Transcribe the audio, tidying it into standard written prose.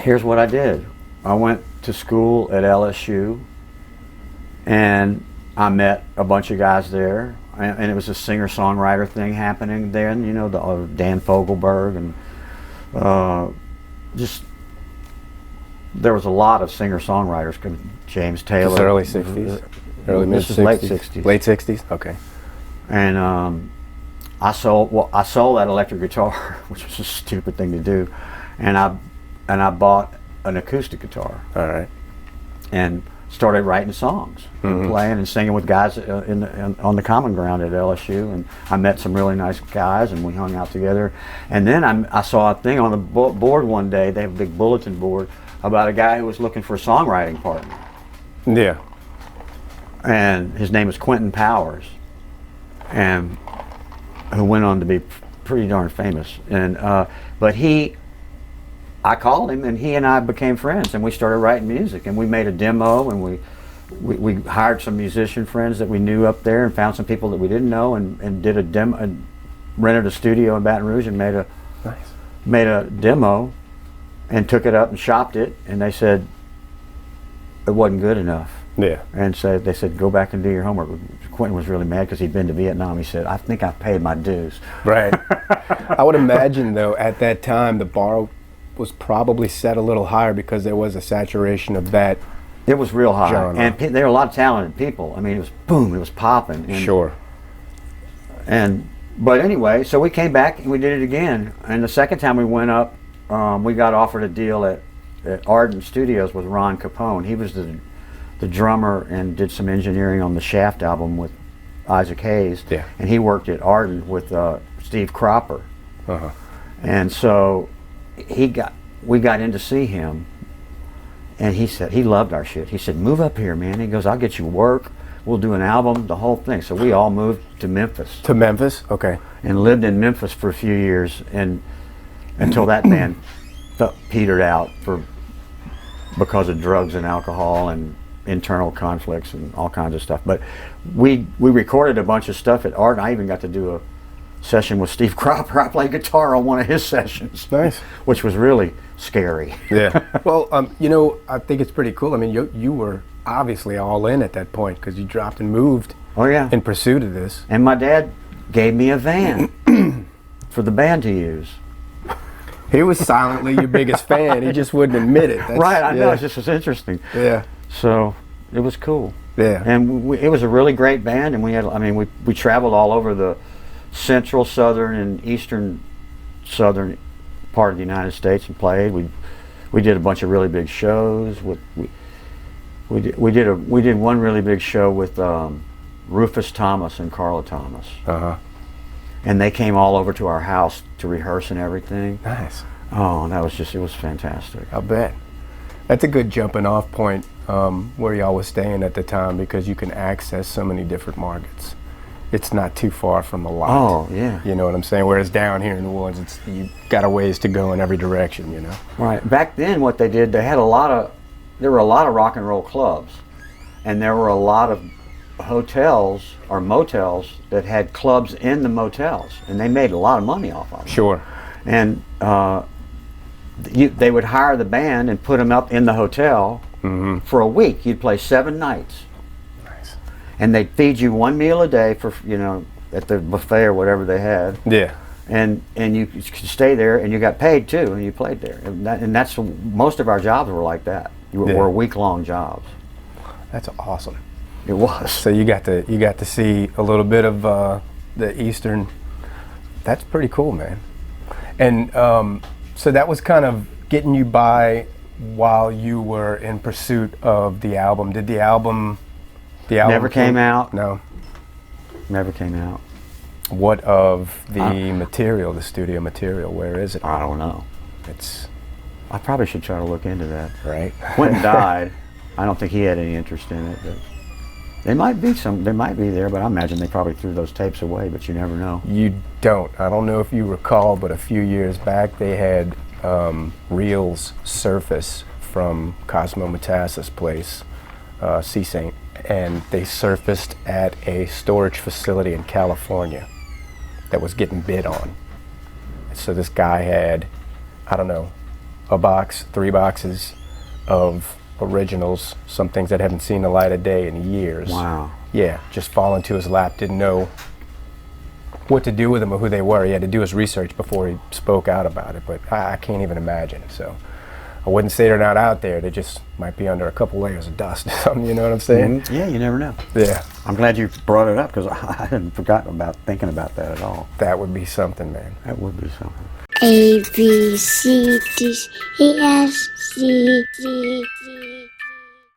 here's what I did. I went to school at LSU, and I met a bunch of guys there, and it was a singer-songwriter thing happening then, you know, Dan Fogelberg, and just, there was a lot of singer-songwriters, James Taylor. This early 60s? Early mid-60s? This is late 60s. Late 60s? Okay. And I sold that electric guitar, which was a stupid thing to do, and I bought an acoustic guitar. All right. And started writing songs, and playing and singing with guys on the Common Ground at LSU, and I met some really nice guys, and we hung out together. And then I saw a thing on the board one day. They have a big bulletin board about a guy who was looking for a songwriting partner. Yeah. And his name was Quentin Powers, and who went on to be pretty darn famous. And but I called him, and he and I became friends, and we started writing music, and we made a demo, and we hired some musician friends that we knew up there, and found some people that we didn't know, and did a demo, and rented a studio in Baton Rouge, and made a demo, and took it up and shopped it, and they said it wasn't good enough. Yeah. And so they said, go back and do your homework. Quentin was really mad because he'd been to Vietnam. He said, I think I've paid my dues. Right. I would imagine, though, at that time, the bar was probably set a little higher because there was a saturation of that. It was real high, genre. and there were a lot of talented people. I mean, it was boom, it was popping. Sure. But anyway, so we came back and we did it again. And the second time we went up, we got offered a deal at Ardent Studios with Ron Capone. He was the drummer and did some engineering on the Shaft album with Isaac Hayes. Yeah. And he worked at Ardent with Steve Cropper. Uh-huh. And so we got in to see him, and he said he loved our shit. He said, move up here, man. He goes, I'll get you work, we'll do an album, the whole thing. So we all moved to Memphis. To Memphis? Okay. And lived in Memphis for a few years, and until that band petered out because of drugs and alcohol and internal conflicts and all kinds of stuff. But we recorded a bunch of stuff at Art. I even got to do a session with Steve Cropper. I played guitar on one of his sessions. Nice. Which was really scary. Yeah. Well, you know, I think it's pretty cool. I mean, you were obviously all in at that point because you dropped and moved. Oh yeah. In pursuit of this. And my dad gave me a van for the band to use. He was silently your biggest fan. He just wouldn't admit it. Right. I know. It just was interesting. Yeah. So it was cool. Yeah. And it was a really great band, and we traveled all over the central, southern, and eastern southern part of the United States and played. We did a bunch of really big shows. We did one really big show with Rufus Thomas and Carla Thomas. Uh-huh. And they came all over to our house to rehearse and everything. Nice. Oh, and it was fantastic. I'll bet. That's a good jumping off point where y'all was staying at the time, because you can access so many different markets. It's not too far from a lot. Oh, yeah. You know what I'm saying? Whereas down here in New Orleans, you got a ways to go in every direction, you know? Right. Back then, what they did, there were a lot of rock and roll clubs, and there were a lot of hotels or motels that had clubs in the motels, and they made a lot of money off of it. Sure. And they would hire the band and put them up in the hotel for a week. You'd play 7 nights. Nice. And they'd feed you 1 meal a day for, at the buffet or whatever they had. Yeah. And you could stay there, and you got paid too, and you played there. And that's most of our jobs were like that. Were week-long jobs. That's awesome. It was. So you got to see a little bit of the Eastern. That's pretty cool, man. And so that was kind of getting you by while you were in pursuit of the album. Did the album never came out? No. Never came out. What of the material, the studio material? Where is it? I don't know. I probably should try to look into that. Right. Quentin died. I don't think he had any interest in it. But they might be there, but I imagine they probably threw those tapes away, but you never know. You don't. I don't know if you recall, but a few years back they had reels surface from Cosmo Metas's place, C. Saint, and they surfaced at a storage facility in California that was getting bid on. So this guy had, I don't know, a box, 3 boxes of originals, some things that haven't seen the light of day in years. Wow. Yeah, just fall into his lap, didn't know what to do with them or who they were. He had to do his research before he spoke out about it, but I can't even imagine. So I wouldn't say they're not out there. They just might be under a couple layers of dust or something, you know what I'm saying? Yeah, you never know. Yeah. I'm glad you brought it up because I hadn't forgotten about thinking about that at all. That would be something, man. That would be something. A, B, C, D, E, F, C, D, D.